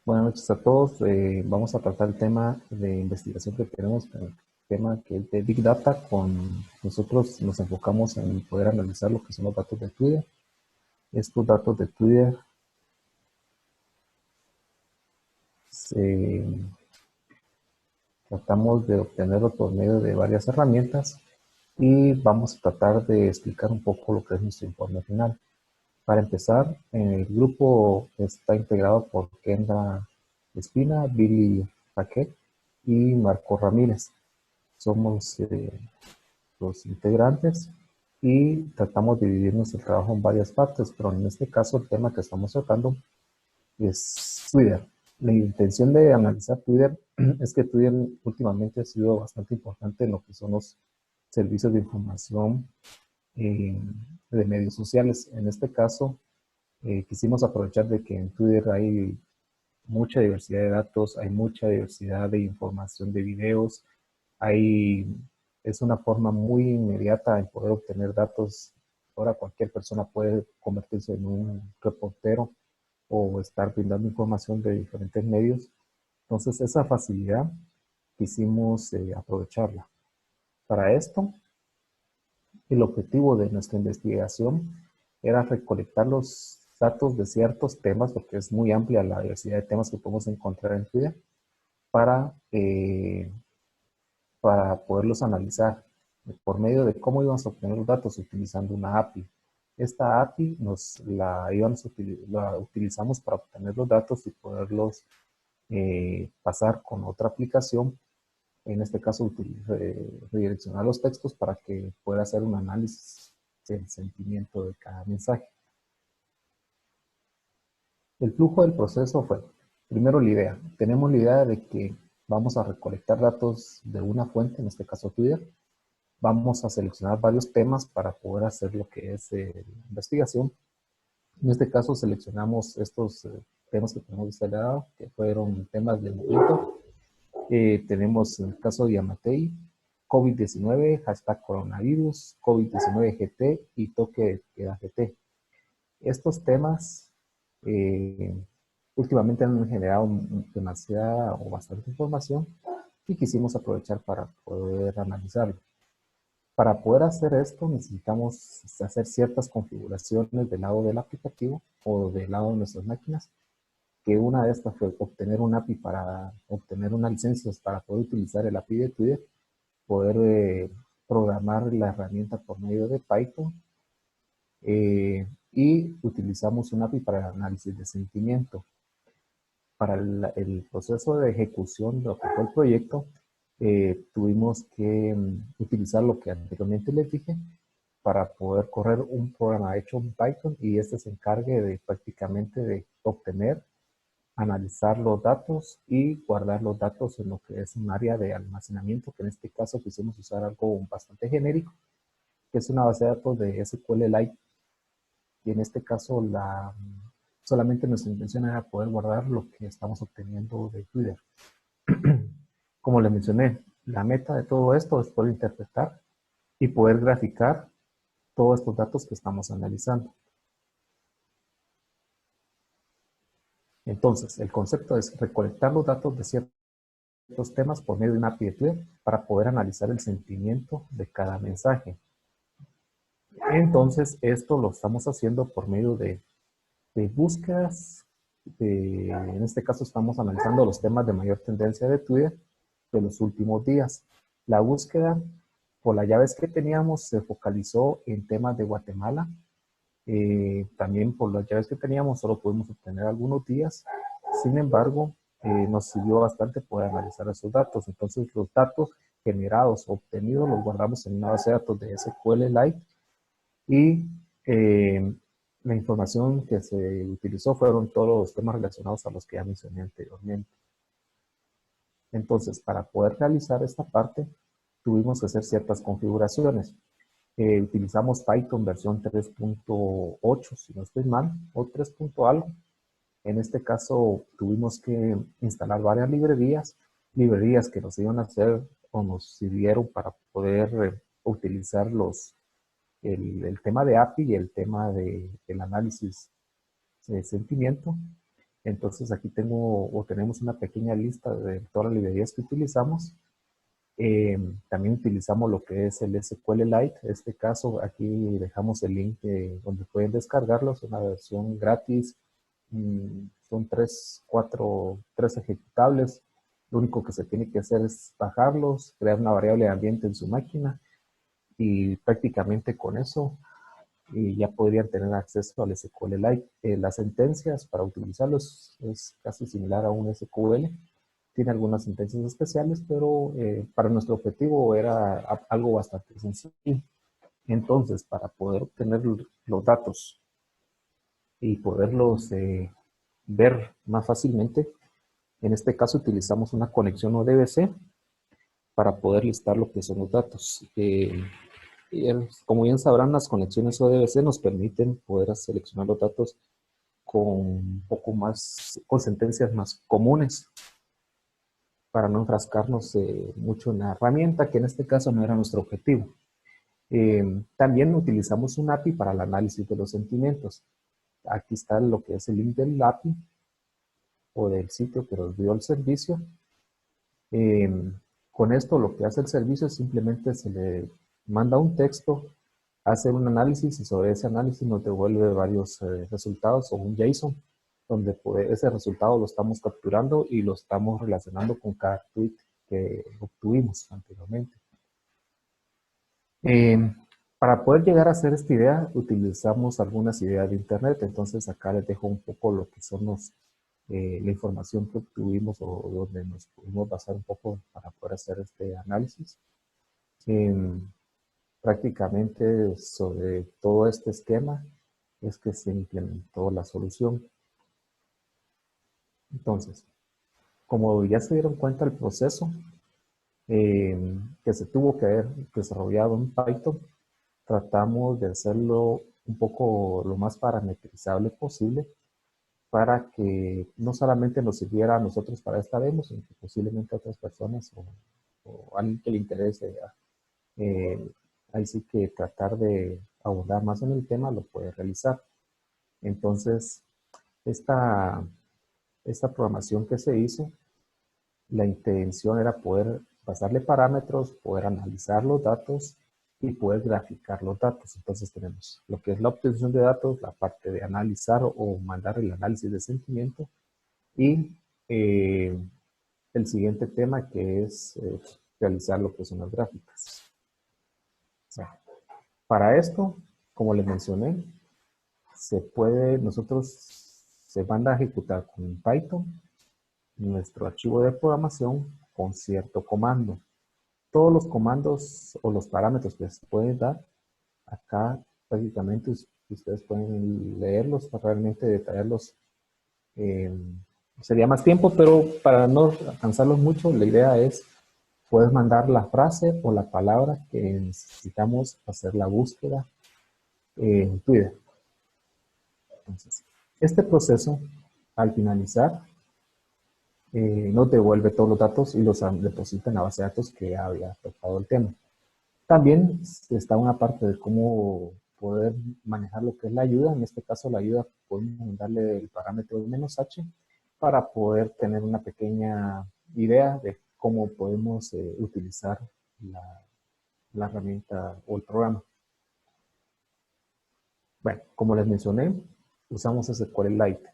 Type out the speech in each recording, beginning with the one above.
Buenas noches a todos. Vamos a tratar el tema de investigación que tenemos, el tema que es de Big Data. Nosotros nos enfocamos en poder analizar lo que son los datos de Twitter. Estos datos de Twitter tratamos de obtenerlos por medio de varias herramientas y vamos a tratar de explicar un poco lo que es nuestro informe final. Para empezar, el grupo está integrado por Kendra Espina, Billy Paquet y Marco Ramírez. Somos los integrantes y tratamos de dividirnos el trabajo en varias partes, pero en este caso el tema que estamos tratando es Twitter. La intención de analizar Twitter es que Twitter últimamente ha sido bastante importante en lo que son los servicios de información eh, de medios sociales. En este caso, quisimos aprovechar de que en Twitter hay mucha diversidad de datos, hay mucha diversidad de información de videos, hay, es una forma muy inmediata en poder obtener datos. Ahora cualquier persona puede convertirse en un reportero o estar brindando información de diferentes medios. Entonces esa facilidad quisimos aprovecharla. Para esto, el objetivo de nuestra investigación era recolectar los datos de ciertos temas, porque es muy amplia la diversidad de temas que podemos encontrar en Twitter, para, eh, para poderlos analizar por medio de cómo íbamos a obtener los datos utilizando una API. Esta API la utilizamos para obtener los datos y poderlos pasar con otra aplicación, en este caso redireccionar los textos para que pueda hacer un análisis del sentimiento de cada mensaje. El flujo del proceso fue, primero la idea. Tenemos la idea de que vamos a recolectar datos de una fuente, en este caso Twitter. Vamos a seleccionar varios temas para poder hacer lo que es la investigación. En este caso seleccionamos estos temas que tenemos instalado, que fueron temas del momento. Tenemos el caso de Yamatei, COVID-19, hashtag coronavirus, COVID-19 GT y toque de queda GT. Estos temas últimamente han generado demasiada o bastante información y quisimos aprovechar para poder analizarlo. Para poder hacer esto necesitamos hacer ciertas configuraciones del lado del aplicativo o del lado de nuestras máquinas, que una de estas fue obtener un API para obtener unas licencias para poder utilizar el API de Twitter, poder programar la herramienta por medio de Python y utilizamos un API para el análisis de sentimiento. Para el proceso de ejecución de lo que fue el proyecto, tuvimos que utilizar lo que anteriormente les dije para poder correr un programa hecho en Python y este se encargue de prácticamente de obtener, analizar los datos y guardar los datos en lo que es un área de almacenamiento, que en este caso quisimos usar algo bastante genérico, que es una base de datos de SQLite, y en este caso solamente nuestra intención era poder guardar lo que estamos obteniendo de Twitter. Como les mencioné, la meta de todo esto es poder interpretar y poder graficar todos estos datos que estamos analizando. Entonces, el concepto es recolectar los datos de ciertos temas por medio de una API de Twitter para poder analizar el sentimiento de cada mensaje. Entonces, esto lo estamos haciendo por medio de búsquedas. En este caso estamos analizando los temas de mayor tendencia de Twitter de los últimos días. La búsqueda por las llaves que teníamos se focalizó en temas de Guatemala. También por las llaves que teníamos solo pudimos obtener algunos días. Sin embargo, nos sirvió bastante poder analizar esos datos. Entonces los datos generados o obtenidos los guardamos en una base de datos de SQLite y la información que se utilizó fueron todos los temas relacionados a los que ya mencioné anteriormente. Entonces, para poder realizar esta parte, tuvimos que hacer ciertas configuraciones. Utilizamos Python versión 3.8, si no estoy mal, o 3. algo. En este caso, tuvimos que instalar varias librerías que nos iban a hacer o nos sirvieron para poder utilizar el tema de API y el tema del análisis de sentimiento. Entonces aquí tenemos una pequeña lista de todas las librerías que utilizamos. También utilizamos lo que es el SQLite. En este caso, aquí dejamos el link donde pueden descargarlos, una versión gratis. Son tres ejecutables. Lo único que se tiene que hacer es bajarlos, crear una variable de ambiente en su máquina y prácticamente con eso ya podrían tener acceso al SQLite. Las sentencias para utilizarlos es casi similar a un SQL. Tiene algunas sentencias especiales, pero para nuestro objetivo era algo bastante sencillo. Entonces, para poder obtener los datos y poderlos ver más fácilmente, en este caso utilizamos una conexión ODBC para poder listar lo que son los datos. Como bien sabrán, las conexiones ODBC nos permiten poder seleccionar los datos con un poco más, con sentencias más comunes, para no enfrascarnos mucho en la herramienta, que en este caso no era nuestro objetivo. También utilizamos un API para el análisis de los sentimientos. Aquí está lo que es el link del API o del sitio que nos dio el servicio. Con esto lo que hace el servicio es simplemente se le manda un texto, hace un análisis y sobre ese análisis nos devuelve varios resultados o un JSON, donde ese resultado lo estamos capturando y lo estamos relacionando con cada tweet que obtuvimos anteriormente. Para poder llegar a hacer esta idea, utilizamos algunas ideas de internet. Entonces acá les dejo un poco lo que son la información que obtuvimos o donde nos pudimos basar un poco para poder hacer este análisis. Prácticamente sobre todo este esquema es que se implementó la solución. Entonces, como ya se dieron cuenta el proceso que se tuvo que haber desarrollado en Python, tratamos de hacerlo un poco lo más parametrizable posible para que no solamente nos sirviera a nosotros para esta demo, sino que posiblemente a otras personas o a alguien que le interese. Ahí sí que tratar de abordar más en el tema lo puede realizar. Entonces, esta programación que se hizo, la intención era poder pasarle parámetros, poder analizar los datos y poder graficar los datos. Entonces tenemos lo que es la obtención de datos, la parte de analizar o mandar el análisis de sentimiento y el siguiente tema que es realizar lo que son las gráficas. Bueno, para esto, como les mencioné, se manda a ejecutar con Python nuestro archivo de programación con cierto comando. Todos los comandos o los parámetros que se pueden dar, acá prácticamente ustedes pueden leerlos, realmente detallarlos. Sería más tiempo, pero para no alcanzarlos mucho, la idea es puedes mandar la frase o la palabra que necesitamos hacer la búsqueda en Twitter. Entonces, este proceso, al finalizar, nos devuelve todos los datos y los deposita en la base de datos que había tocado el tema. También está una parte de cómo poder manejar lo que es la ayuda. En este caso, la ayuda podemos darle el parámetro de "-h" para poder tener una pequeña idea de cómo podemos utilizar la herramienta o el programa. Bueno, como les mencioné, usamos SQLite.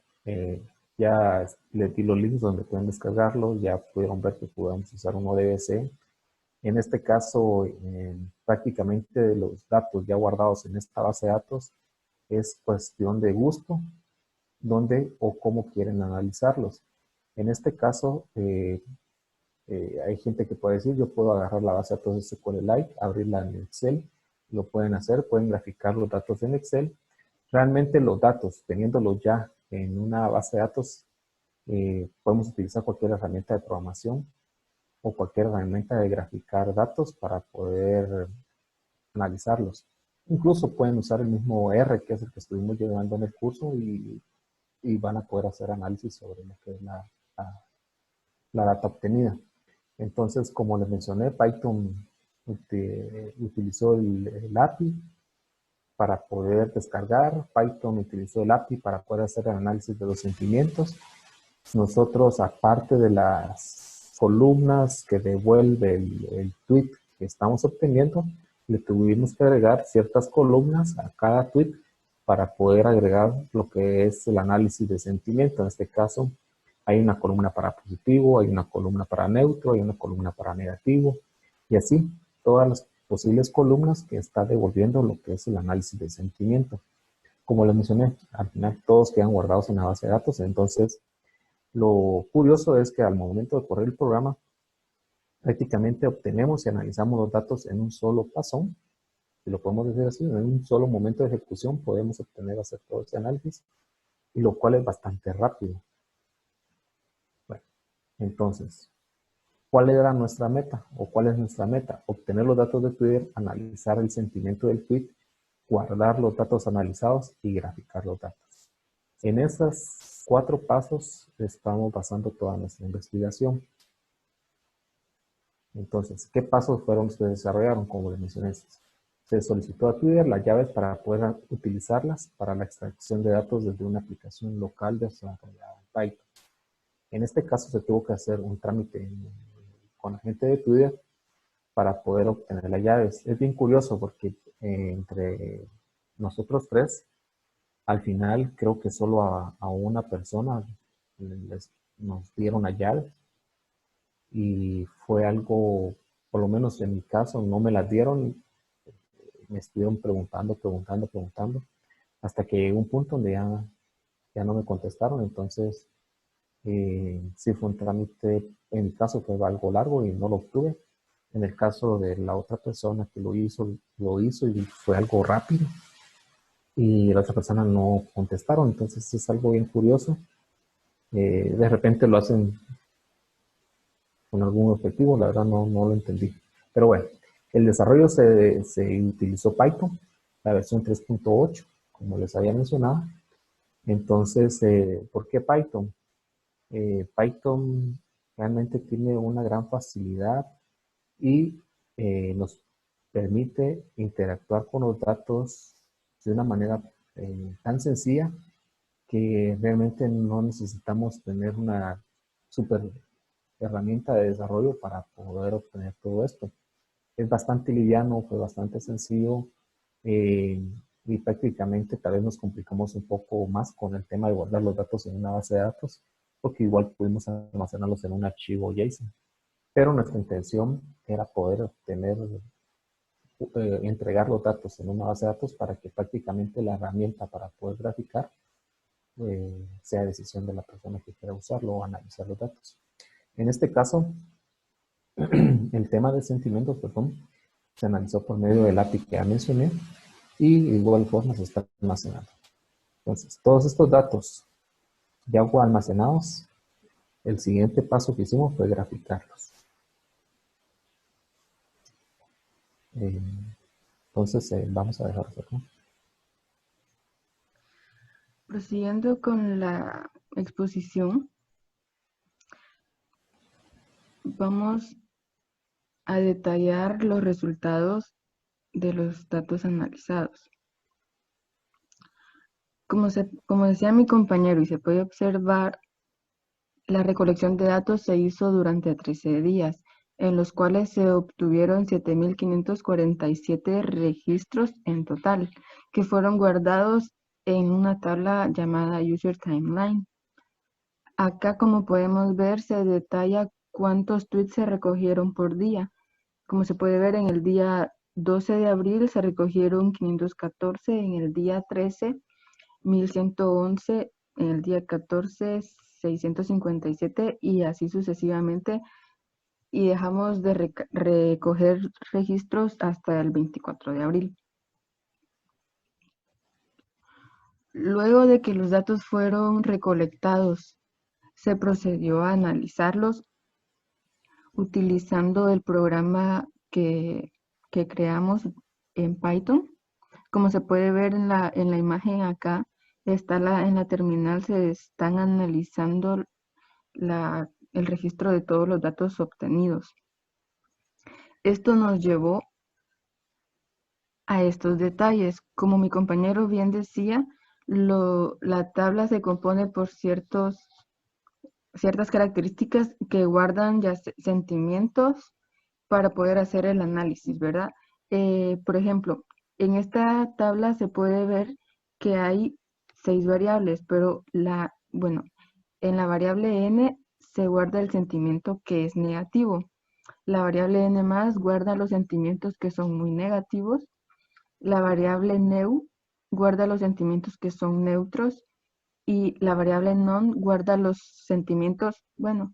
Ya les di los links donde pueden descargarlos, ya pudieron ver que podemos usar un ODBC. En este caso, prácticamente los datos ya guardados en esta base de datos es cuestión de gusto, dónde o cómo quieren analizarlos. En este caso, hay gente que puede decir, yo puedo agarrar la base de datos de SQLite, abrirla en Excel, lo pueden hacer, pueden graficar los datos en Excel. Realmente los datos, teniéndolos ya en una base de datos, podemos utilizar cualquier herramienta de programación o cualquier herramienta de graficar datos para poder analizarlos. Incluso pueden usar el mismo R, que es el que estuvimos llevando en el curso, y van a poder hacer análisis sobre lo que es la data obtenida. Entonces, como les mencioné, Python utilizó el API para poder descargar. Python utilizó el API para poder hacer el análisis de los sentimientos. nosotros, aparte de las columnas que devuelve el tweet que estamos obteniendo, le tuvimos que agregar ciertas columnas a cada tweet para poder agregar lo que es el análisis de sentimiento. En este caso, hay una columna para positivo, hay una columna para neutro, hay una columna para negativo, y así todas las posibles columnas que está devolviendo lo que es el análisis de sentimiento. Como les mencioné, al final todos quedan guardados en la base de datos. Entonces, lo curioso es que al momento de correr el programa, prácticamente obtenemos y analizamos los datos en un solo paso, si lo podemos decir así, en un solo momento de ejecución podemos obtener, hacer todo ese análisis, y lo cual es bastante rápido. Bueno, entonces, ¿cuál era nuestra meta? ¿O cuál es nuestra meta? Obtener los datos de Twitter, analizar el sentimiento del tweet, guardar los datos analizados y graficar los datos. En esos 4 pasos estamos basando toda nuestra investigación. Entonces, ¿qué pasos fueron que se desarrollaron? Como les mencioné, se solicitó a Twitter las llaves para poder utilizarlas para la extracción de datos desde una aplicación local desarrollada en Python. En este caso se tuvo que hacer un trámite con la gente de Twitter para poder obtener las llaves. Es bien curioso porque entre nosotros 3, al final creo que solo a una persona nos dieron las llaves, y fue algo, por lo menos en mi caso, no me las dieron, me estuvieron preguntando, hasta que llegó un punto donde ya no me contestaron. Entonces, sí fue un trámite, en mi caso fue algo largo y no lo obtuve. En el caso de la otra persona que lo hizo y fue algo rápido, y la otra persona no contestaron. Entonces es algo bien curioso. De repente lo hacen con algún objetivo, la verdad no lo entendí. Pero bueno, el desarrollo se utilizó Python, la versión 3.8, como les había mencionado. Entonces, ¿por qué Python? Python realmente tiene una gran facilidad y nos permite interactuar con los datos de una manera tan sencilla que realmente no necesitamos tener una super herramienta de desarrollo para poder obtener todo esto. Es bastante liviano, fue bastante sencillo, eh, y prácticamente tal vez nos complicamos un poco más con el tema de guardar los datos en una base de datos, porque igual pudimos almacenarlos en un archivo JSON. Pero nuestra intención era poder obtener, entregar los datos en una base de datos para que prácticamente la herramienta para poder graficar sea decisión de la persona que quiera usarlo o analizar los datos. En este caso, el tema de sentimientos, perdón, se analizó por medio del API que ya mencioné, y de igual forma se está almacenando. Entonces, todos estos datos ya almacenados, el siguiente paso que hicimos fue graficarlos. Entonces, vamos a dejarlo acá. Prosiguiendo con la exposición, vamos a detallar los resultados de los datos analizados. Como decía mi compañero y se puede observar, la recolección de datos se hizo durante 13 días, en los cuales se obtuvieron 7.547 registros en total, que fueron guardados en una tabla llamada User Timeline. Acá, como podemos ver, se detalla cuántos tweets se recogieron por día. Como se puede ver, en el día 12 de abril se recogieron 514, en el día 13, 1.111, en el día 14, 657 y así sucesivamente. Y dejamos de recoger registros hasta el 24 de abril. Luego de que los datos fueron recolectados, se procedió a analizarlos utilizando el programa que creamos en Python. Como se puede ver en la imagen acá, en la terminal se están analizando el registro de todos los datos obtenidos. Esto nos llevó a estos detalles. Como mi compañero bien decía, la tabla se compone por ciertos ciertas características que guardan ya sentimientos para poder hacer el análisis, ¿verdad? Por ejemplo, en esta tabla se puede ver que hay 6 variables, pero bueno, en la variable n se guarda el sentimiento que es negativo. La variable n más guarda los sentimientos que son muy negativos. La variable neu guarda los sentimientos que son neutros y la variable non guarda los sentimientos, bueno,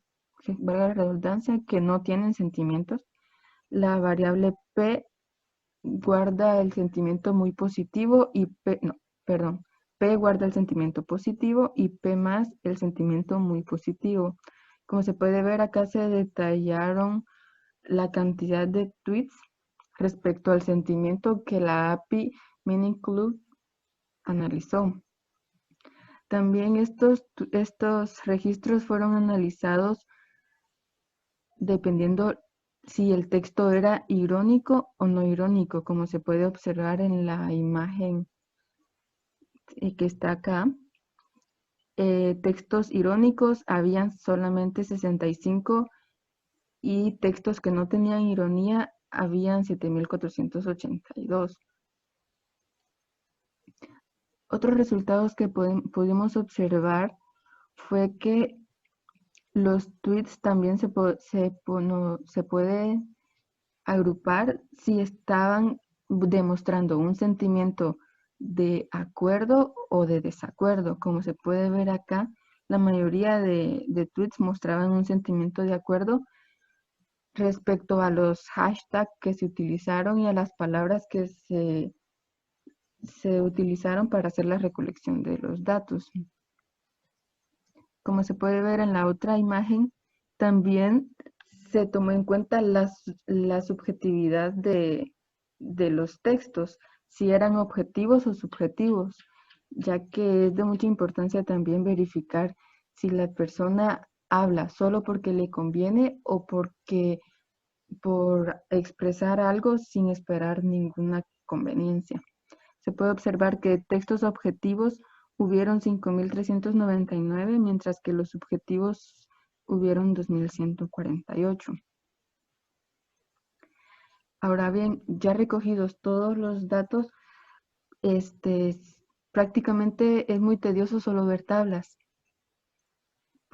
valga la redundancia, que no tienen sentimientos. La variable p guarda el sentimiento muy positivo y p, no, perdón, p guarda el sentimiento positivo y p más el sentimiento muy positivo. Como se puede ver, acá se detallaron la cantidad de tweets respecto al sentimiento que la API Meaning Club analizó. También estos registros fueron analizados dependiendo si el texto era irónico o no irónico, como se puede observar en la imagen que está acá. Textos irónicos habían solamente 65 y textos que no tenían ironía habían 7.482. Otros resultados que pudimos observar fue que los tweets también se puede agrupar si estaban demostrando un sentimiento de acuerdo o de desacuerdo. Como se puede ver acá, la mayoría de tweets mostraban un sentimiento de acuerdo respecto a los hashtags que se utilizaron y a las palabras que se utilizaron para hacer la recolección de los datos. Como se puede ver en la otra imagen, también se tomó en cuenta la subjetividad de los textos, si eran objetivos o subjetivos, ya que es de mucha importancia también verificar si la persona habla solo porque le conviene o por expresar algo sin esperar ninguna conveniencia. Se puede observar que textos objetivos hubieron 5.399, mientras que los subjetivos hubieron 2.148. Ahora bien, ya recogidos todos los datos, prácticamente es muy tedioso solo ver tablas.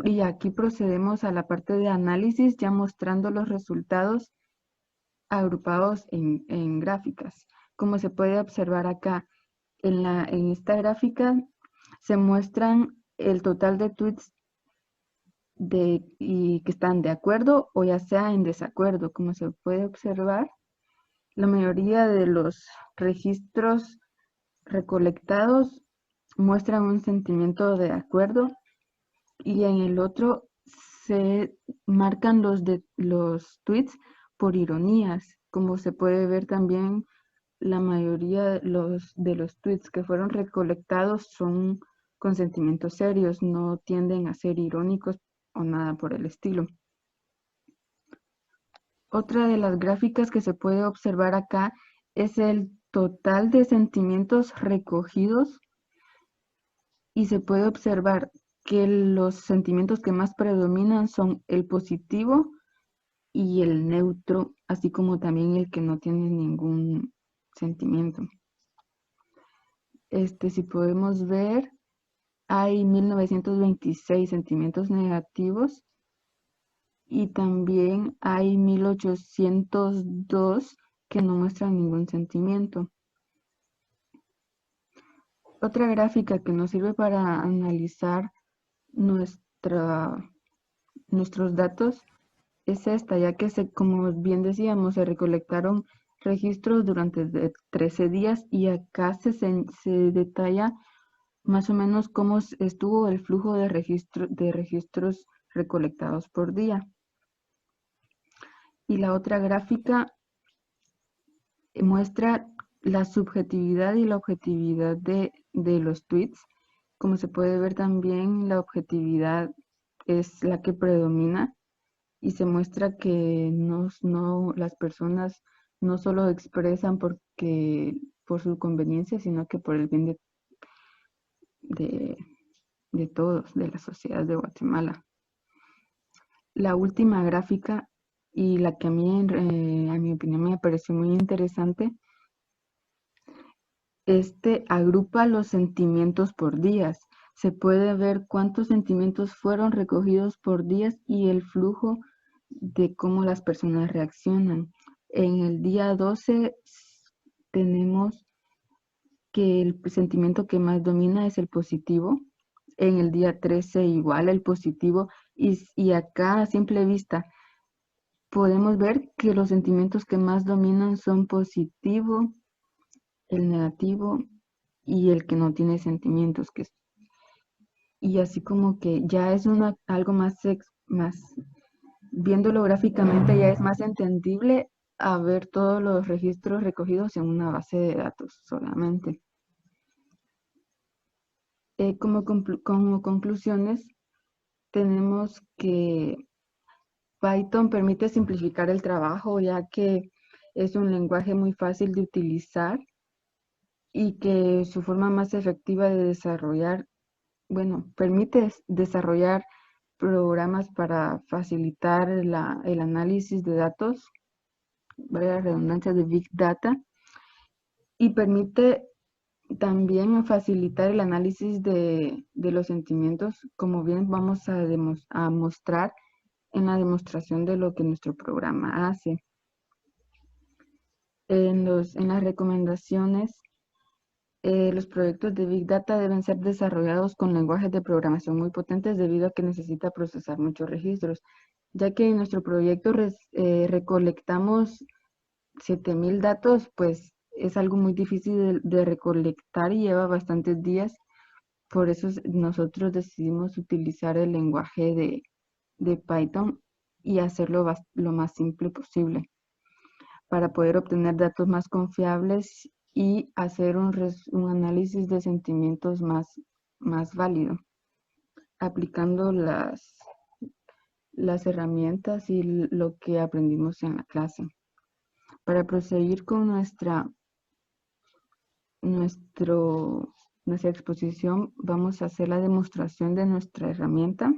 Y aquí procedemos a la parte de análisis, ya mostrando los resultados agrupados en gráficas. Como se puede observar acá, en esta gráfica se muestran el total de tweets y que están de acuerdo o ya sea en desacuerdo. Como se puede observar, la mayoría de los registros recolectados muestran un sentimiento de acuerdo y en el otro se marcan los tweets por ironías. Como se puede ver también, la mayoría de los tweets que fueron recolectados son con sentimientos serios, no tienden a ser irónicos o nada por el estilo. Otra de las gráficas que se puede observar acá es el total de sentimientos recogidos y se puede observar que los sentimientos que más predominan son el positivo y el neutro, así como también el que no tiene ningún sentimiento. Si podemos ver, hay 1926 sentimientos negativos y también hay 1802 que no muestran ningún sentimiento. Otra gráfica que nos sirve para analizar nuestros datos es esta, ya que como bien decíamos, se recolectaron registros durante 13 días y acá se detalla más o menos cómo estuvo el flujo de registros recolectados por día. Y la otra gráfica muestra la subjetividad y la objetividad de los tweets. Como se puede ver también, la objetividad es la que predomina y se muestra que las personas no solo expresan por su conveniencia, sino que por el bien de todos, de la sociedad de Guatemala. La última gráfica y la que a mí, a mi opinión, me pareció muy interesante, agrupa los sentimientos por días. Se puede ver cuántos sentimientos fueron recogidos por días y el flujo de cómo las personas reaccionan. En el día 12 tenemos que el sentimiento que más domina es el positivo. En el día 13 igual el positivo. Y acá a simple vista podemos ver que los sentimientos que más dominan son positivo, el negativo y el que no tiene sentimientos. Y así como que ya es algo más, viéndolo gráficamente ya es más entendible a ver todos los registros recogidos en una base de datos solamente. Como conclusiones, tenemos que Python permite simplificar el trabajo, ya que es un lenguaje muy fácil de utilizar y que su forma más efectiva de desarrollar, bueno, permite desarrollar programas para facilitar el análisis de datos, la redundancia de Big Data, y permite también facilitar el análisis de los sentimientos, como bien vamos a mostrar en la demostración de lo que nuestro programa hace. En las recomendaciones, los proyectos de Big Data deben ser desarrollados con lenguajes de programación muy potentes debido a que necesita procesar muchos registros, ya que en nuestro proyecto recolectamos 7,000 datos, pues es algo muy difícil de recolectar y lleva bastantes días. Por eso nosotros decidimos utilizar el lenguaje de Python y hacerlo lo más simple posible para poder obtener datos más confiables y hacer un análisis de sentimientos más válido, aplicando las herramientas y lo que aprendimos en la clase. Para proseguir con nuestra exposición, vamos a hacer la demostración de nuestra herramienta.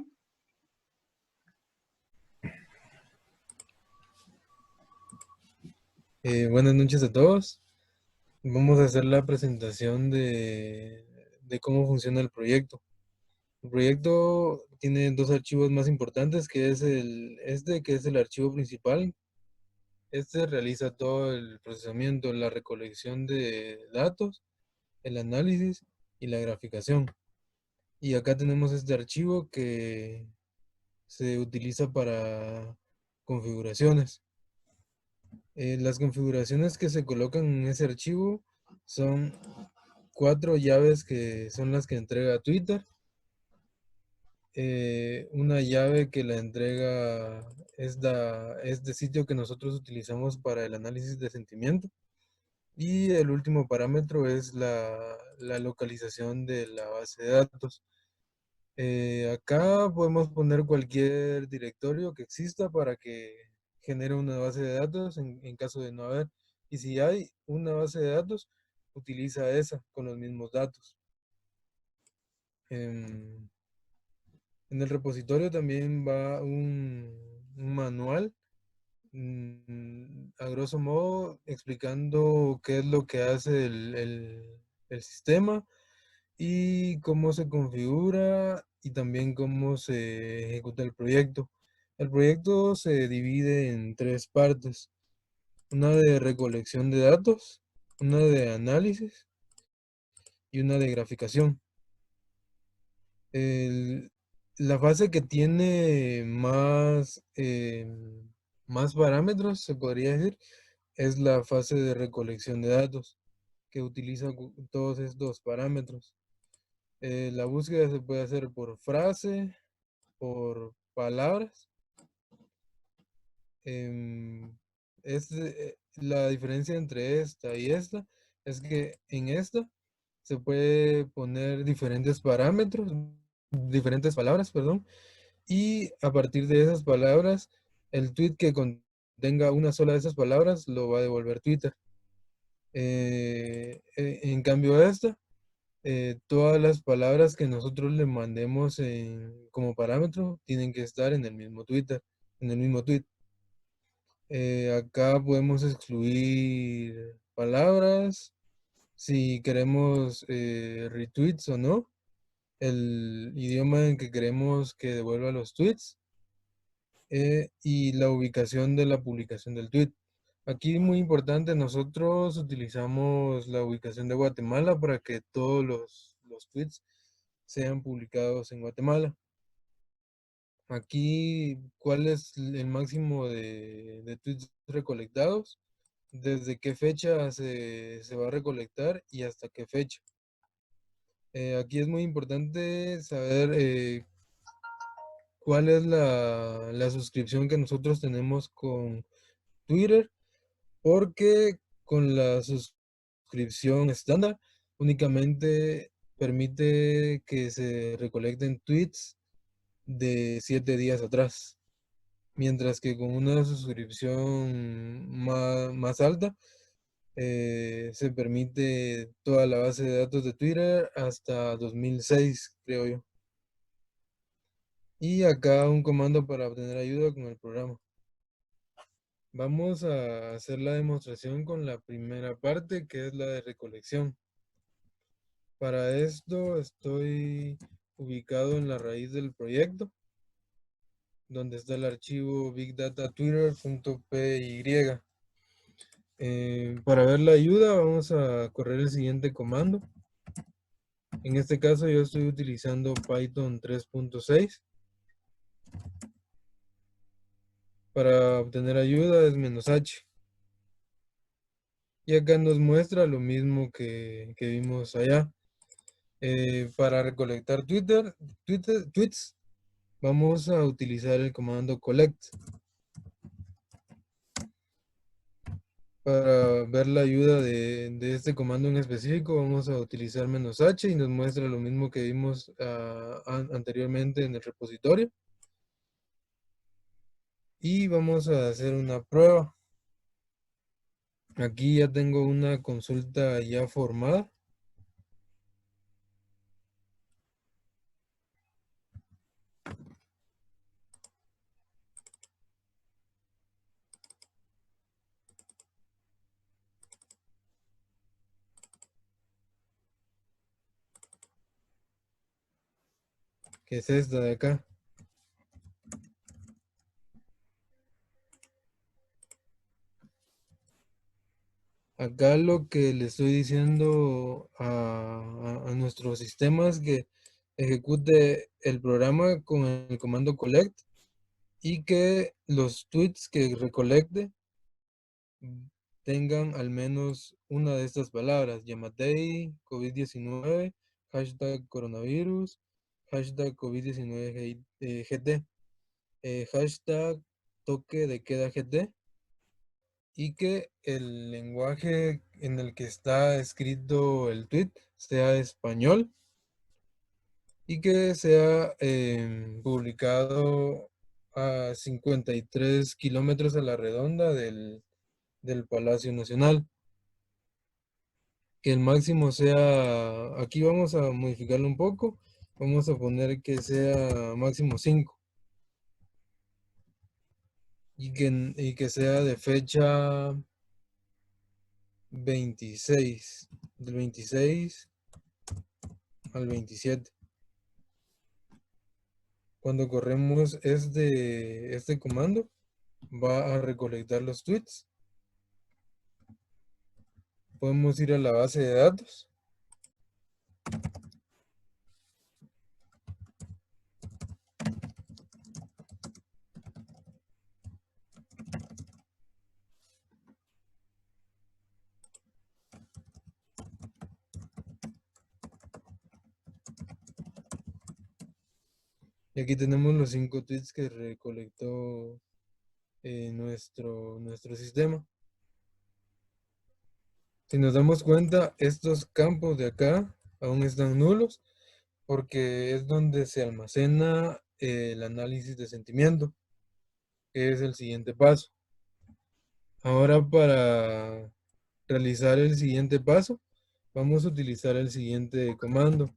Buenas noches a todos. Vamos a hacer la presentación de cómo funciona el proyecto. El proyecto tiene dos archivos más importantes, que es que es el archivo principal. Este realiza todo el procesamiento, la recolección de datos, el análisis y la graficación. Y acá tenemos este archivo que se utiliza para configuraciones. Las configuraciones que se colocan en ese archivo son 4 llaves que son las que entrega Twitter. Una llave que la entrega es de sitio que nosotros utilizamos para el análisis de sentimiento. Y el último parámetro es la localización de la base de datos. Acá podemos poner cualquier directorio que exista para que genere una base de datos en caso de no haber. Y si hay una base de datos, utiliza esa con los mismos datos. En el repositorio también va un manual, a grosso modo, explicando qué es lo que hace el sistema y cómo se configura y también cómo se ejecuta el proyecto. El proyecto se divide en tres partes: una de recolección de datos, una de análisis y una de graficación. La fase que tiene más parámetros, se podría decir, es la fase de recolección de datos, que utiliza todos estos parámetros. La búsqueda se puede hacer por frase, por palabras. La diferencia entre esta y esta es que en esta se puede poner diferentes parámetros, diferentes palabras, perdón, y a partir de esas palabras, el tweet que contenga una sola de esas palabras lo va a devolver Twitter. En cambio esta todas las palabras que nosotros le mandemos como parámetro tienen que estar en el mismo Twitter, en el mismo tweet. Acá podemos excluir palabras, si queremos retweets o no, el idioma en que queremos que devuelva los tweets y la ubicación de la publicación del tweet. Aquí muy importante, nosotros utilizamos la ubicación de Guatemala para que todos los tweets sean publicados en Guatemala. Aquí, ¿cuál es el máximo de tweets recolectados? ¿Desde qué fecha se va a recolectar y hasta qué fecha? Aquí es muy importante saber cuál es la suscripción que nosotros tenemos con Twitter, porque con la suscripción estándar únicamente permite que se recolecten tweets de 7 días atrás, mientras que con una suscripción más alta se permite toda la base de datos de Twitter hasta 2006, creo yo. Y acá un comando para obtener ayuda con el programa. Vamos a hacer la demostración con la primera parte, que es la de recolección. Para esto estoy ubicado en la raíz del proyecto, donde está el archivo bigdatatwitter.py. Para ver la ayuda vamos a correr el siguiente comando. En este caso yo estoy utilizando Python 3.6. Para obtener ayuda es "-h". Y acá nos muestra lo mismo que vimos allá. Para recolectar tweets, vamos a utilizar el comando collect. Para ver la ayuda de este comando en específico, vamos a utilizar "-h" y nos muestra lo mismo que vimos anteriormente en el repositorio. Y vamos a hacer una prueba. Aquí ya tengo una consulta ya formada. Que es esta de acá. Acá lo que le estoy diciendo a nuestro sistema es que ejecute el programa con el comando collect y que los tweets que recolecte tengan al menos una de estas palabras: Yamatei, COVID-19, hashtag coronavirus, hashtag COVID-19 GT, hashtag toque de queda GT, y que el lenguaje en el que está escrito el tweet sea español y que sea publicado a 53 kilómetros a la redonda del Palacio Nacional. Que el máximo sea, aquí vamos a modificarlo un poco, vamos a poner que sea máximo 5 y que sea de fecha 26, del 26 al 27. Cuando corremos este comando, va a recolectar los tweets. Podemos ir a la base de datos. Y aquí tenemos los 5 tweets que recolectó nuestro sistema. Si nos damos cuenta, estos campos de acá aún están nulos porque es donde se almacena el análisis de sentimiento, que es el siguiente paso. Ahora, para realizar el siguiente paso, vamos a utilizar el siguiente comando.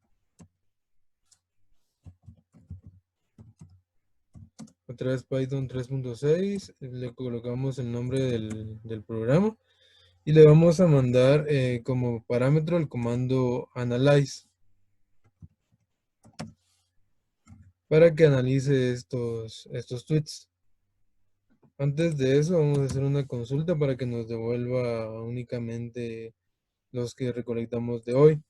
Otra vez Python 3.6, le colocamos el nombre del programa y le vamos a mandar como parámetro el comando analyze para que analice estos tweets. Antes de eso vamos a hacer una consulta para que nos devuelva únicamente los que recolectamos de hoy.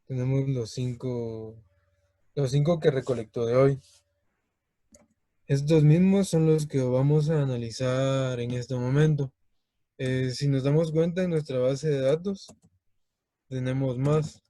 Tenemos los cinco que recolectó de hoy. Estos mismos son los que vamos a analizar en este momento. Si nos damos cuenta, en nuestra base de datos tenemos más.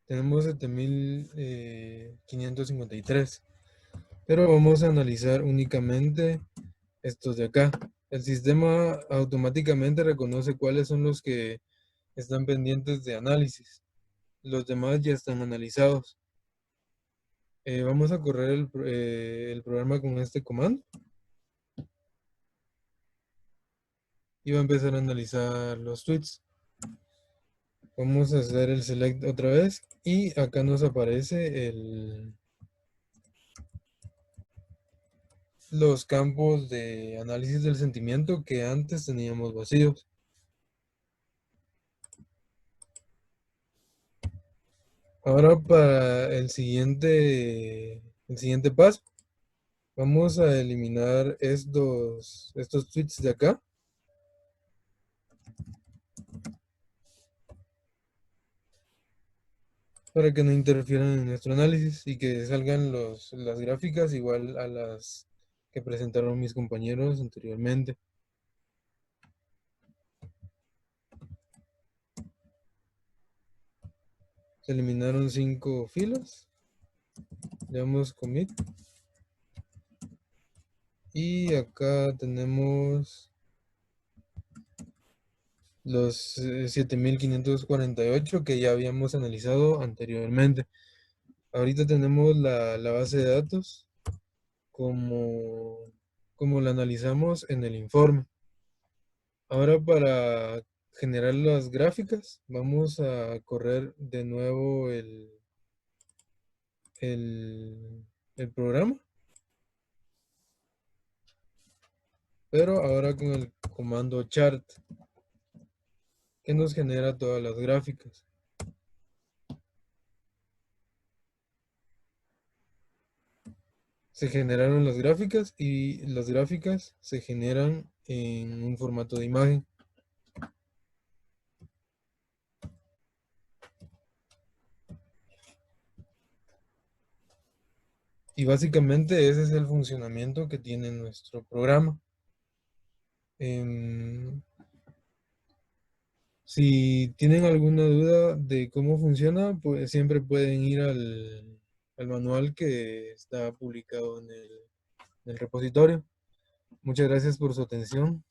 Tenemos 7.553. Pero vamos a analizar únicamente estos de acá. El sistema automáticamente reconoce cuáles son los que están pendientes de análisis. Los demás ya están analizados. Vamos a correr el programa con este comando. Y va a empezar a analizar los tweets. Vamos a hacer el select otra vez. Y acá nos aparece los campos de análisis del sentimiento que antes teníamos vacíos. Ahora para el siguiente paso, vamos a eliminar estos tweets de acá. Para que no interfieran en nuestro análisis y que salgan las gráficas igual a las que presentaron mis compañeros anteriormente. Se eliminaron 5 filas. Le damos commit. Y acá tenemos los 7.548 que ya habíamos analizado anteriormente. Ahorita tenemos la base de datos como la analizamos en el informe. Ahora para generar las gráficas vamos a correr de nuevo el programa. Pero ahora con el comando chart que nos genera todas las gráficas. Se generaron las gráficas y las gráficas se generan en un formato de imagen. Y básicamente ese es el funcionamiento que tiene nuestro programa. Si tienen alguna duda de cómo funciona, pues siempre pueden ir al manual que está publicado en el repositorio. Muchas gracias por su atención.